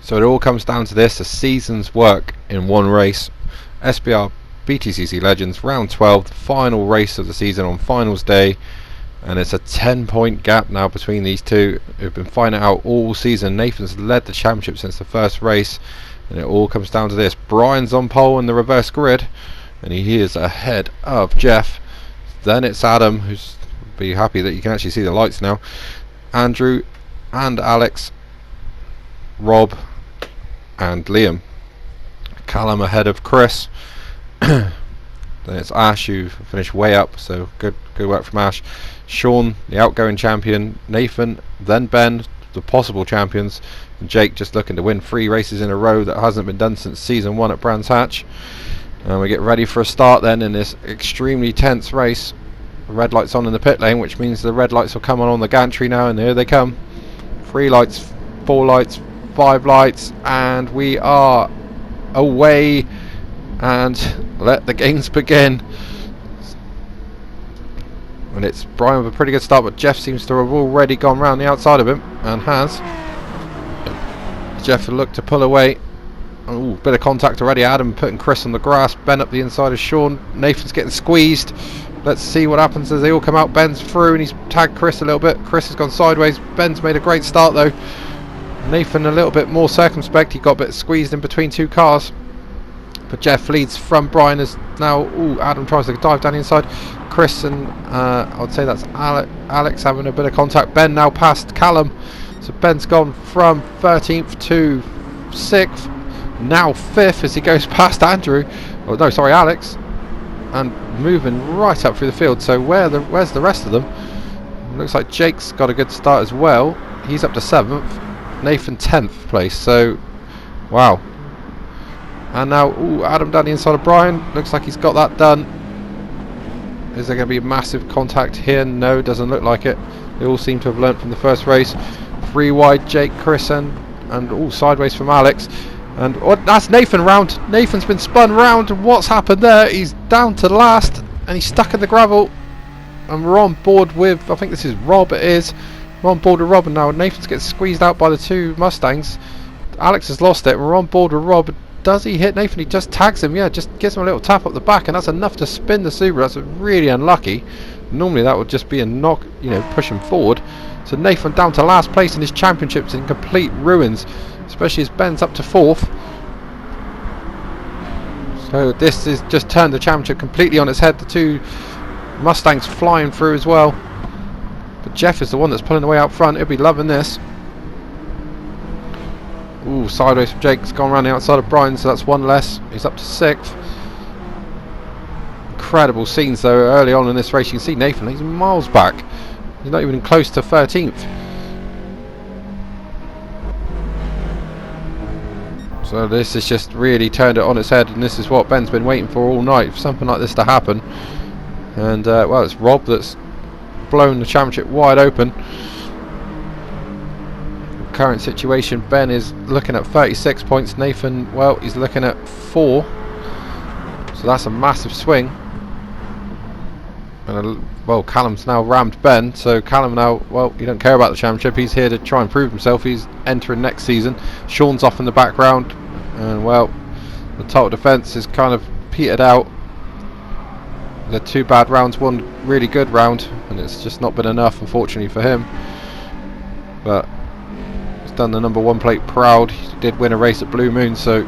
So it all comes down to this: a season's work in one race. SBR BTCC Legends round 12, the final race of the season on finals day, and it's a 10-point gap now between these two who've been fighting it out all season. Nathan's led the championship since the first race, and it all comes down to this. Brian's on pole in the reverse grid, and he is ahead of Jeff. Then it's Adam, who's be happy that you can actually see the lights now. Andrew and Alex, Rob and Liam. Callum ahead of Chris. Then it's Ash, who finished way up, so good work from Ash. Sean, the outgoing champion. Nathan, then Ben, the possible champions. And Jake just looking to win 3 races in a row. That hasn't been done since season 1 at Brands Hatch. And we get ready for a start then in this extremely tense race. The red lights on in the pit lane, which means the red lights will come on the gantry now, and here they come. 3 lights, 4 lights, 5 lights, and we are away, and let the games begin. And it's Brian with a pretty good start, but Jeff seems to have already gone round the outside of him, and has. Jeff will look to pull away. Ooh, bit of contact already. Adam putting Chris on the grass. Ben up the inside of Sean. Nathan's getting squeezed. Let's see what happens as they all come out. Ben's through and he's tagged Chris a little bit. Chris has gone sideways. Ben's made a great start though. Nathan a little bit more circumspect. He got a bit squeezed in between 2 cars. But Jeff leads from Brian as now. Ooh, Adam tries to dive down the inside. Chris and I'd say that's Alex having a bit of contact. Ben now past Callum. So Ben's gone from 13th to 6th. Now 5th as he goes past Andrew. Oh no, sorry, Alex. And moving right up through the field. So where's the rest of them? Looks like Jake's got a good start as well. He's up to 7th. Nathan 10th place. So wow. And now Adam down the inside of Brian. Looks like he's got that done. Is there going to be a massive contact here? No, doesn't look like it. They all seem to have learnt from the first race. 3 wide, Jake, Chris, and sideways from Alex. And that's Nathan round. Nathan's been spun round. And what's happened there? He's down to last, and he's stuck in the gravel. And we're on board with, I think this is Rob. It is. We're on board with Rob, and now Nathan's getting squeezed out by the 2 Mustangs. Alex has lost it. We're on board with Rob. Does he hit Nathan? He just tags him. Yeah, just gives him a little tap up the back, and that's enough to spin the Subaru. That's really unlucky. Normally that would just be a knock, push him forward. So Nathan down to last place in his championships in complete ruins, especially as Ben's up to 4th. So this has just turned the championship completely on its head. The 2 Mustangs flying through as well. But Jeff is the one that's pulling the way out front. He'll be loving this. Ooh, sideways from Jake's gone around the outside of Brian, so that's 1 less. He's up to 6th. Incredible scenes though early on in this race. You can see Nathan, he's miles back. He's not even close to 13th. So this has just really turned it on its head, and this is what Ben's been waiting for all night, for something like this to happen. And well, it's Rob that's blown the championship wide open. Current situation, Ben is looking at 36 points. Nathan, well, he's looking at 4. So that's a massive swing. And well, Callum's now rammed Ben, so Callum now, well, he don't care about the championship. He's here to try and prove himself. He's entering next season. Sean's off in the background, and well, the total defence is kind of petered out. The 2 bad rounds, 1 really good round, and it's just not been enough, unfortunately, for him. But he's done the number 1 plate proud. He did win a race at Blue Moon, so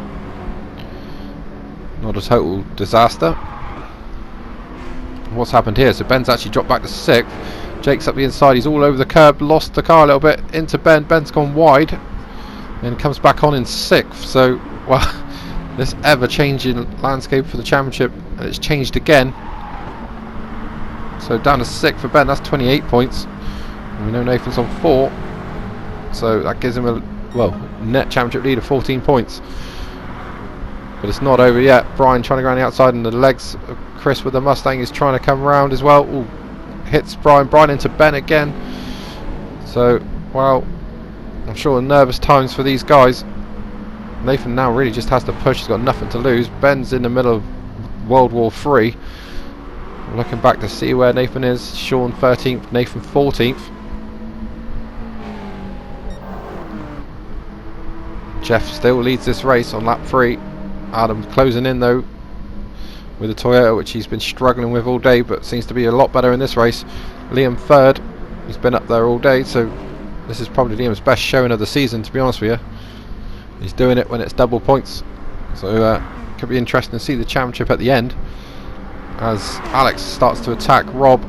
not a total disaster. What's happened here? So Ben's actually dropped back to 6th. Jake's up the inside. He's all over the curb. Lost the car a little bit into Ben. Ben's gone wide and comes back on in 6th. So, well, this ever-changing landscape for the championship, and it's changed again. So down to 6th for Ben. That's 28 points. And we know Nathan's on 4. So that gives him a, well, net championship lead of 14 points. But it's not over yet. Brian trying to go around the outside, and the legs of Chris with the Mustang is trying to come around as well. Ooh, hits Brian. Brian into Ben again. So, well, I'm sure nervous times for these guys. Nathan now really just has to push. He's got nothing to lose. Ben's in the middle of World War 3. Looking back to see where Nathan is. Sean 13th, Nathan 14th. Jeff still leads this race on lap 3. Adam's closing in though with the Toyota, which he's been struggling with all day, but seems to be a lot better in this race. Liam third. He's been up there all day, so this is probably Liam's best showing of the season, to be honest with you. He's doing it when it's double points, so could be interesting to see the championship at the end as Alex starts to attack Rob.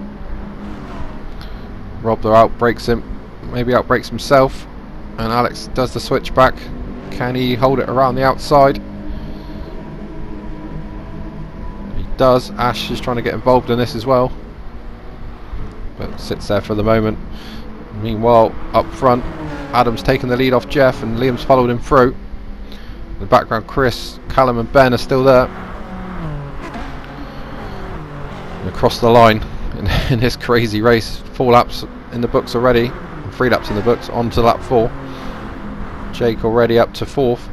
Rob though outbrakes him, maybe outbrakes himself, and Alex does the switchback. Can he hold it around the outside? He does. Ash is trying to get involved in this as well, but sits there for the moment. Meanwhile, up front, Adam's taken the lead off Jeff and Liam's followed him through. In the background, Chris, Callum and Ben are still there. And across the line in this crazy race. 4 laps in the books already, 3 laps in the books, on to lap 4. Jake already up to 4th.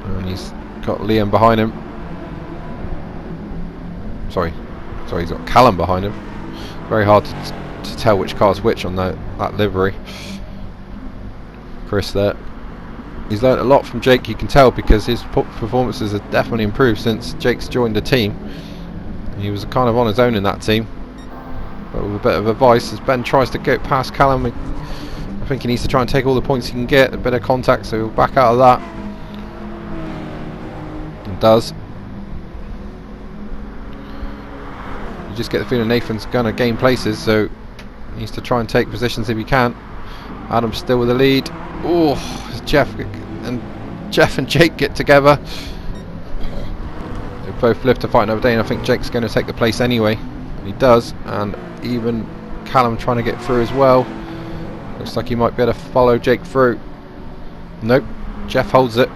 And he's got Liam behind him. Sorry, he's got Callum behind him. Very hard to tell which car's which on that livery. Chris there. He's learnt a lot from Jake, you can tell, because his performances have definitely improved since Jake's joined the team. He was kind of on his own in that team, but with a bit of advice, as Ben tries to get past Callum, I think he needs to try and take all the points he can get, a bit of contact, so he'll back out of that. And does. You just get the feeling Nathan's going to gain places, so he needs to try and take positions if he can. Adam's still with the lead. Oh, Jeff and Jake get together. They both live to fight another day, and I think Jake's going to take the place anyway. And he does, and even Callum trying to get through as well. Looks like he might be able to follow Jake through. Nope, Jeff holds it.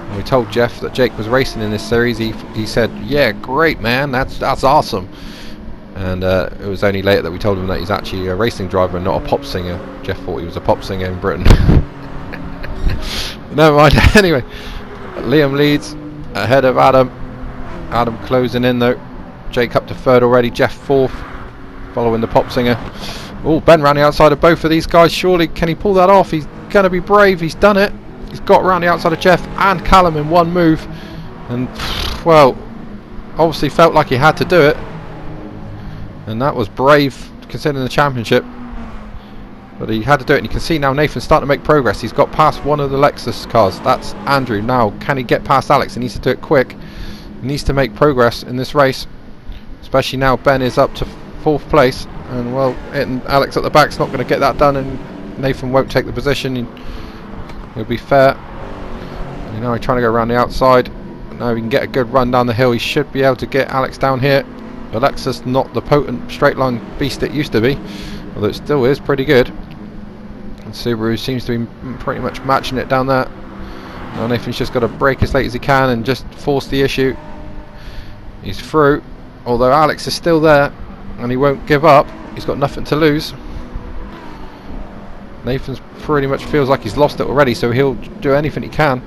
And we told Jeff that Jake was racing in this series. He said, "Yeah, great man, that's awesome." And it was only later that we told him that he's actually a racing driver and not a pop singer. Jeff thought he was a pop singer in Britain. Never mind. Anyway, Liam leads ahead of Adam. Adam closing in though. Jake up to 3rd already. Jeff 4th, following the pop singer. Oh, Ben round the outside of both of these guys. Surely, can he pull that off? He's going to be brave. He's done it. He's got around the outside of Jeff and Callum in one move. And, well, obviously felt like he had to do it. And that was brave, considering the championship. But he had to do it, and you can see now Nathan's starting to make progress. He's got past one of the Lexus cars. That's Andrew. Now, can he get past Alex? He needs to do it quick. He needs to make progress in this race. Especially now Ben is up to 4th place. And, well, hitting Alex at the back's not going to get that done, and Nathan won't take the position. He'll be fair. And now he's trying to go around the outside. Now he can get a good run down the hill. He should be able to get Alex down here. The Lexus, not the potent straight line beast it used to be, although it still is pretty good. And Subaru seems to be pretty much matching it down there. Now Nathan's just got to brake as late as he can and just force the issue. He's through, although Alex is still there and he won't give up. He's got nothing to lose. Nathan's pretty much feels like he's lost it already, so he'll do anything he can.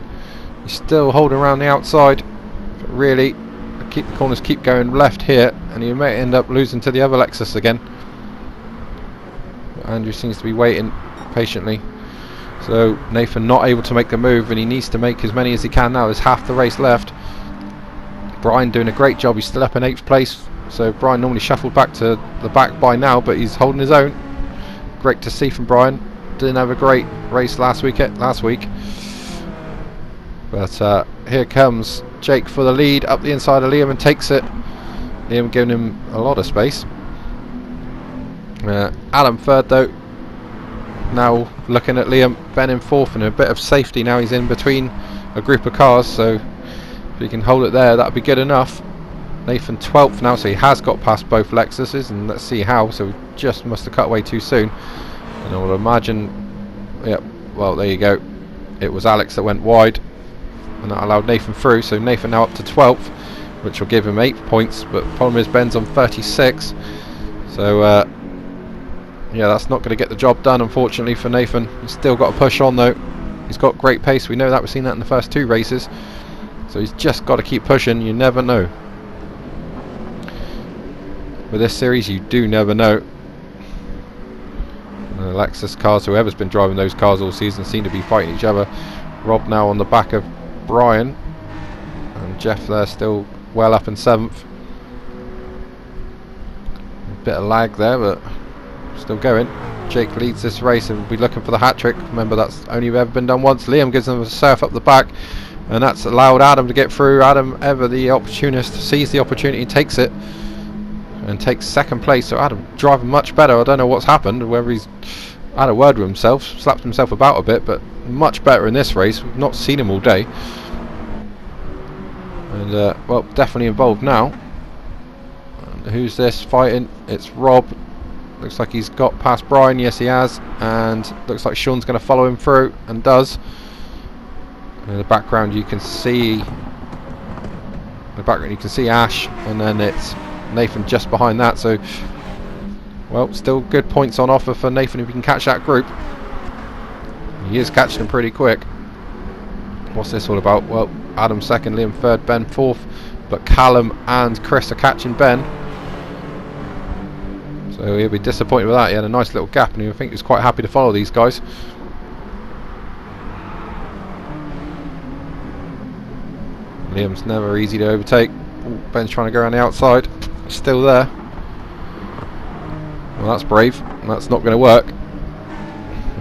He's still holding around the outside, but really the corners keep going left here, and he may end up losing to the other Lexus again. But Andrew seems to be waiting patiently, so Nathan not able to make the move, and he needs to make as many as he can now. There's half the race left. Brian doing a great job. He's still up in 8th place, so Brian normally shuffled back to the back by now, but he's holding his own. Great to see from Brian. Didn't have a great race last week, but here comes Jake for the lead up the inside of Liam and takes it. Liam giving him a lot of space. Adam 3rd though. Now looking at Liam. Ben in 4th, and a bit of safety now. He's in between a group of cars, so if he can hold it there, that'd be good enough. Nathan 12th now, so he has got past both Lexuses, and let's see how. So he just must have cut away too soon. And I would imagine, yep, well there you go. It was Alex that went wide, and that allowed Nathan through. So Nathan now up to 12th, which will give him 8 points. But the problem is Ben's on 36. So yeah, that's not going to get the job done, unfortunately, for Nathan. He's still got to push on though. He's got great pace. We know that. We've seen that in the first 2 races. So he's just got to keep pushing. You never know. With this series, you do never know. Lexus cars, whoever's been driving those cars all season, seem to be fighting each other. Rob now on the back of Brian, and Jeff there still well up in 7th. A bit of lag there, but still going. Jake leads this race and will be looking for the hat-trick. Remember, that's only ever been done once. Liam gives them a surf up the back, and that's allowed Adam to get through. Adam, ever the opportunist, sees the opportunity, takes it, and takes 2nd place. So Adam driving much better. I don't know what's happened, whether he's had a word with himself, slapped himself about a bit, but much better in this race. We've not seen him all day. And, well, definitely involved now. And who's this fighting? It's Rob. Looks like he's got past Brian. Yes, he has. And looks like Sean's going to follow him through, and does. And in the background you can see Ash, and then it's Nathan just behind that. So, well, still good points on offer for Nathan if he can catch that group. He is catching them pretty quick. What's this all about? Well, Adam 2nd, Liam 3rd, Ben 4th, but Callum and Chris are catching Ben. So he'll be disappointed with that. He had a nice little gap, and I think he was quite happy to follow these guys. Liam's never easy to overtake. Ooh, Ben's trying to go around the outside. Still there. Well, that's brave. That's not going to work.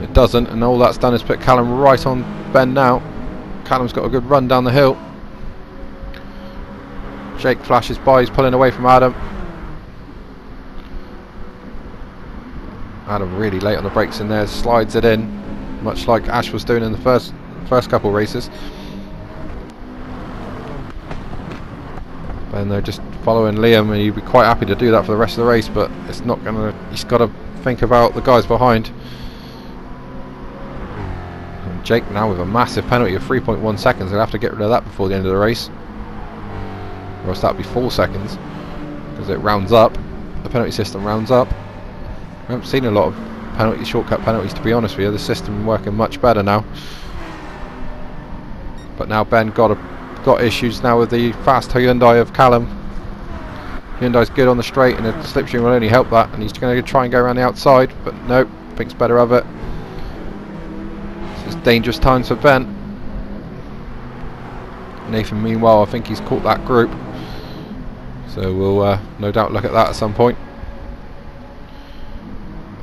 It doesn't, and all that's done is put Callum right on Ben now. Callum's got a good run down the hill. Jake flashes by. He's pulling away from Adam. Adam really late on the brakes in there, slides it in, much like Ash was doing in the first couple races. And they're just following Liam, and he'd be quite happy to do that for the rest of the race, but it's not gonna. He's got to think about the guys behind. And Jake now with a massive penalty of 3.1 seconds. He'll have to get rid of that before the end of the race, or else that'll be 4 seconds, because it rounds up. The penalty system rounds up. I haven't seen a lot of shortcut penalties, to be honest with you. The system working much better now. But now Ben got issues now with the fast Hyundai of Callum. Hyundai's good on the straight, and the slipstream will only help that. And he's going to try and go around the outside, but no, thinks better of it. This is dangerous times for Ben. Nathan, meanwhile, I think he's caught that group, so we'll no doubt look at that at some point.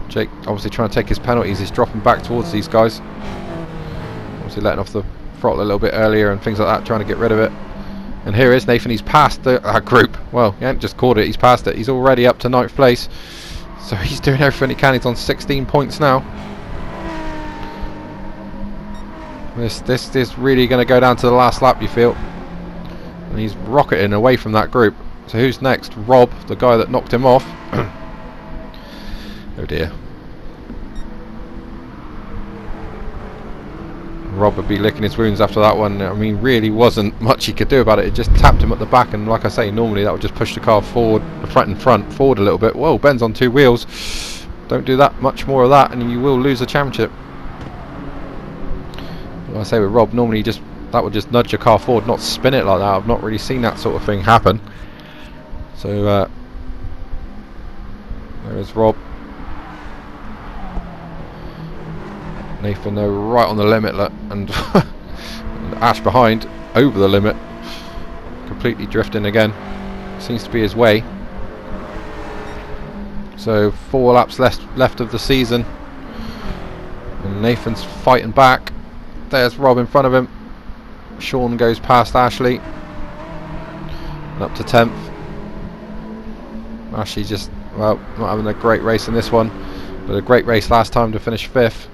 Jake obviously trying to take his penalties. He's dropping back towards these guys. Obviously letting off the throttle a little bit earlier and things like that, trying to get rid of it. And here is Nathan. He's passed that group. Well, he hasn't just caught it, he's passed it. He's already up to 9th place. So he's doing everything he can. He's on 16 points now. This is really going to go down to the last lap, you feel. And he's rocketing away from that group. So who's next? Rob, the guy that knocked him off. Oh dear. Rob would be licking his wounds after that one. I mean, really wasn't much he could do about it. It just tapped him at the back, and like I say, normally that would just push the car forward, the front forward a little bit. Whoa, Ben's on 2 wheels. Don't do that much more of that, and you will lose the championship. Like I say, with Rob, normally that would just nudge your car forward, not spin it like that. I've not really seen that sort of thing happen. So there is Rob. Nathan though right on the limit, and Ash behind over the limit, completely drifting again. Seems to be his way. So 4 laps left of the season, and Nathan's fighting back. There's Rob in front of him. Sean goes past Ashley and up to 10th. Ashley just, well, not having a great race in this one, but a great race last time to finish 5th.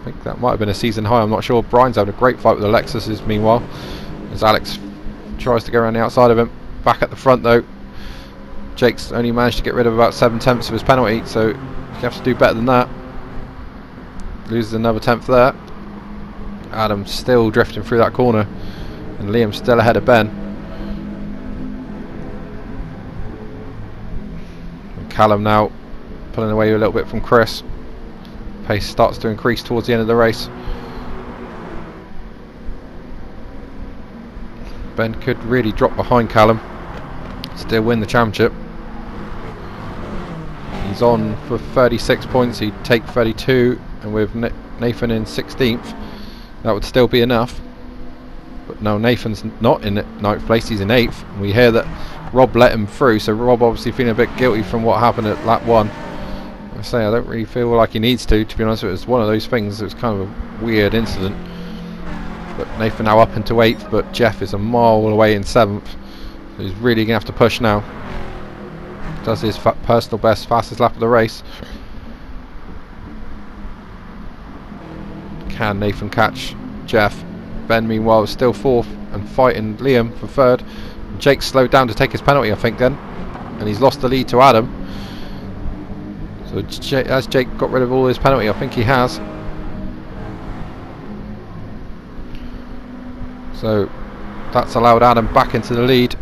I think that might have been a season high, I'm not sure. Brian's having a great fight with the Lexuses meanwhile, as Alex tries to go around the outside of him. Back at the front though, Jake's only managed to get rid of about 7/10 of his penalty, so he has to do better than that. Loses another 10th there. Adam's still drifting through that corner, and Liam's still ahead of Ben. And Callum now pulling away a little bit from Chris. Pace starts to increase towards the end of the race. Ben could really drop behind Callum, still win the championship. He's on for 36 points. He'd take 32, and with Nathan in 16th, that would still be enough. But no, Nathan's not in 9th place. He's in 8th. And we hear that Rob let him through, so Rob obviously feeling a bit guilty from what happened at lap 1. I say I don't really feel like he needs to be honest. It was one of those things. It was kind of a weird incident. But Nathan now up into 8th, but Jeff is a mile away in 7th. So he's really going to have to push now. Does his personal best, fastest lap of the race. Can Nathan catch Jeff? Ben meanwhile is still 4th and fighting Liam for 3rd. Jake slowed down to take his penalty, I think, then. And he's lost the lead to Adam. So has Jake got rid of all his penalty? I think he has. So that's allowed Adam back into the lead.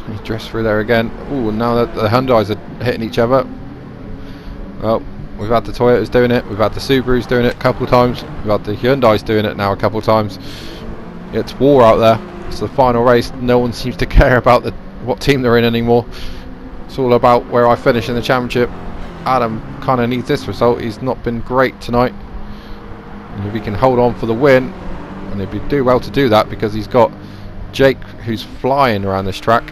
He drifts through there again. Ooh, now that the Hyundais are hitting each other. Well, we've had the Toyotas doing it, we've had the Subarus doing it a couple of times, we've had the Hyundais doing it now a couple of times. It's war out there. It's the final race. No one seems to care about what team they're in anymore. It's all about where I finish in the championship. Adam kind of needs this result. He's not been great tonight. And if he can hold on for the win, and he'd do well to do that, because he's got Jake who's flying around this track,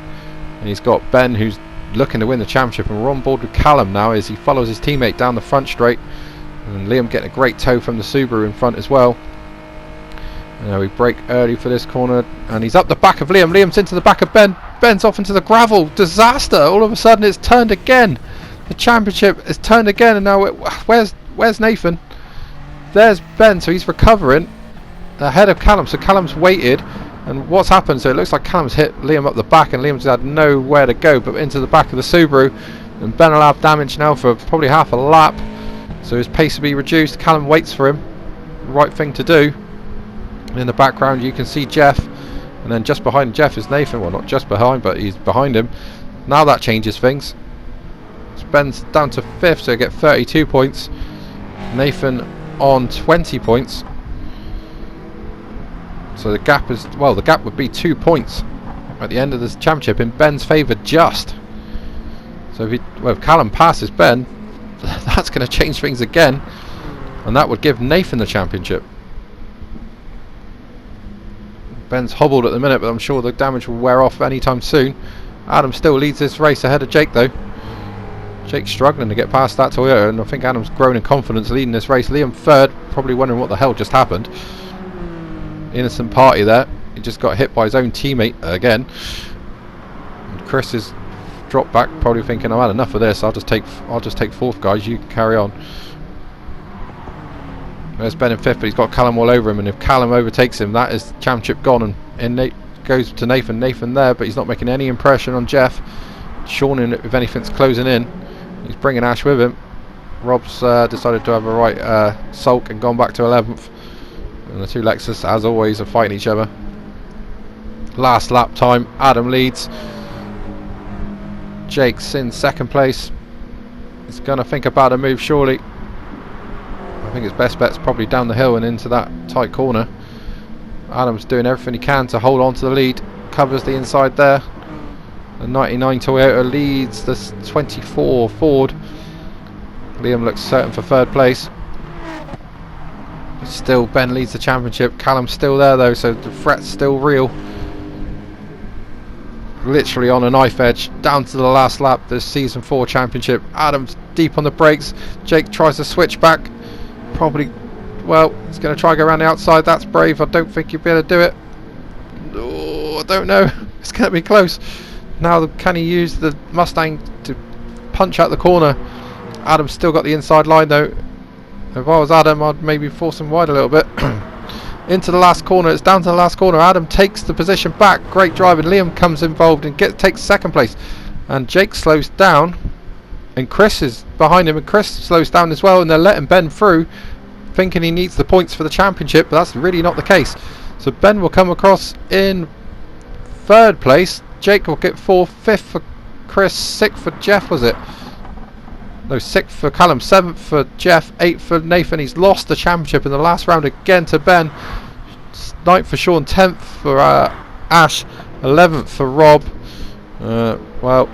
and he's got Ben who's looking to win the championship, and we're on board with Callum now as he follows his teammate down the front straight, and Liam getting a great tow from the Subaru in front as well. We brake early for this corner, and he's up the back of Liam. Liam's into the back of Ben. Ben's off into the gravel. Disaster! All of a sudden it's turned again. The championship has turned again, and now where's Nathan? There's Ben, so he's recovering ahead of Callum. So Callum's waited, and what's happened? So it looks like Callum's hit Liam up the back, and Liam's had nowhere to go but into the back of the Subaru. And Ben will have damage now for probably half a lap, so his pace will be reduced. Callum waits for him. Right thing to do. In the background you can see Jeff, and then just behind Jeff is Nathan. Well, not just behind, but he's behind him. Now that changes things. So Ben's down to 5th, so he'll get 32 points. Nathan on 20 points. So the gap is, well, the gap would be 2 points at the end of this championship in Ben's favour just. So if Callum passes Ben, that's going to change things again, and that would give Nathan the championship. Ben's hobbled at the minute, but I'm sure the damage will wear off anytime soon. Adam still leads this race ahead of Jake though. Jake's struggling to get past that Toyota, and I think Adam's grown in confidence leading this race. Liam 3rd, probably wondering what the hell just happened. Innocent party there. He just got hit by his own teammate again. And Chris is dropped back, probably thinking, I've had enough of this. I'll just take 4th, guys. You can carry on. There's Ben in 5th, but he's got Callum all over him, and if Callum overtakes him, that is championship gone. And Nate goes to Nathan. Nathan there, but he's not making any impression on Jeff. Sean, if anything's closing in. He's bringing Ash with him. Rob's decided to have a right sulk and gone back to 11th. And the two Lexus, as always, are fighting each other. Last lap time, Adam leads. Jake's in 2nd place. He's going to think about a move, surely. I think his best bet's probably down the hill and into that tight corner. Adam's doing everything he can to hold on to the lead. Covers the inside there. The 99 Toyota leads the 24 Ford. Liam looks certain for 3rd place. Still, Ben leads the championship. Callum's still there though, so the threat's still real. Literally on a knife edge, down to the last lap. The season 4 championship. Adam's deep on the brakes. Jake tries to switch back. Probably, well, he's going to try to go around the outside. That's brave. I don't think he'll be able to do it. Oh, I don't know. It's going to be close. Now, can he use the Mustang to punch out the corner? Adam's still got the inside line though. If I was Adam, I'd maybe force him wide a little bit. Into the last corner. It's down to the last corner. Adam takes the position back. Great driving. Liam comes involved and takes 2nd place. And Jake slows down. And Chris is behind him. And Chris slows down as well. And they're letting Ben through, thinking he needs the points for the championship. But that's really not the case. So Ben will come across in 3rd place. Jake will get 4th. 5th for Chris. 6th for Jeff, was it? No, 6th for Callum, 7th for Jeff, 8th for Nathan. He's lost the championship in the last round again to Ben. 9th for Sean, 10th for Ash, 11th for Rob. Well,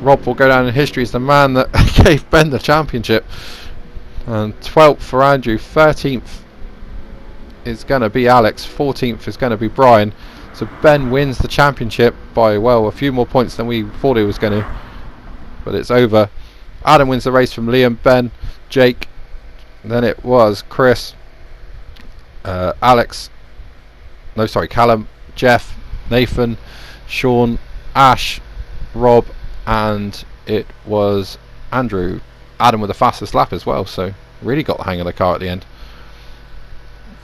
Rob will go down in history as the man that gave Ben the championship. And 12th for Andrew, 13th is going to be Alex, 14th is going to be Brian. So Ben wins the championship by, well, a few more points than we thought he was going to. But it's over. Adam wins the race from Liam, Ben, Jake. Then it was Chris, Alex, no sorry, Callum, Jeff, Nathan, Sean, Ash, Rob, and it was Andrew. Adam with the fastest lap as well, so really got the hang of the car at the end.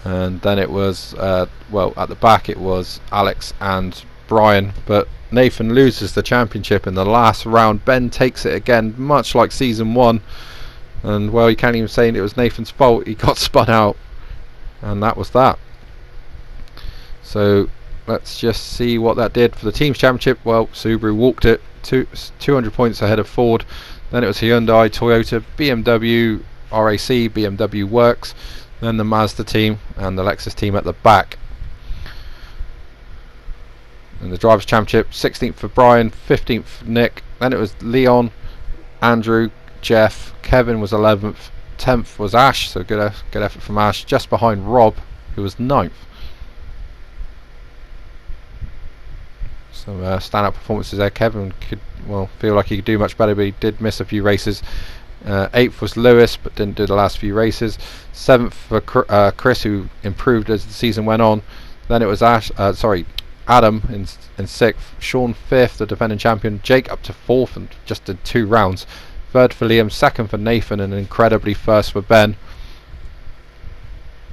And then it was, well, at the back it was Alex and Brian, but Nathan loses the championship in the last round. Ben takes it again, much like season 1, and well, you can't even say it was Nathan's fault. He got spun out, and that was that. So let's just see what that did for the team's championship. Well, Subaru walked it 200 points ahead of Ford. Then it was Hyundai, Toyota, BMW, RAC, BMW Works, then the Mazda team and the Lexus team at the back. And the Drivers' Championship, 16th for Brian, 15th for Nick, then it was Leon, Andrew, Jeff, Kevin was 11th, 10th was Ash, so good effort from Ash, just behind Rob, who was 9th. Some standout performances there. Kevin could, well, feel like he could do much better, but he did miss a few races. 8th was Lewis, but didn't do the last few races. 7th for Chris, who improved as the season went on. Then it was Adam in 6th. Sean 5th, the defending champion. Jake up to 4th and just did 2 rounds. 3rd for Liam, 2nd for Nathan, and incredibly 1st for Ben.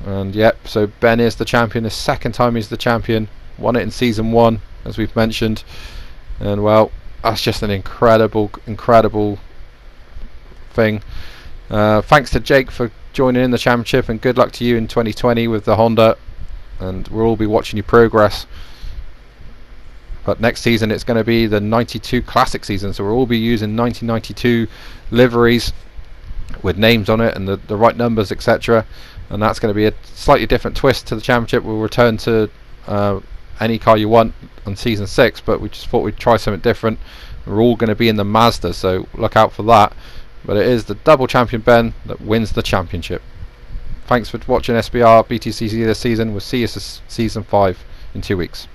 And yep, so Ben is the champion. The second time he's the champion. Won it in season 1, as we've mentioned, and well, that's just an incredible thing. Thanks to Jake for joining in the championship, and good luck to you in 2020 with the Honda, and we'll all be watching your progress. But next season it's going to be the 92 classic season, so we'll all be using 1992 liveries with names on it and the right numbers, etc., and that's going to be a slightly different twist to the championship. We'll return to any car you want on season 6, but we just thought we'd try something different. We're all going to be in the Mazda, so look out for that. But it is the double champion Ben that wins the championship. Thanks for watching SBR BTCC this season. We'll see you season 5 in 2 weeks.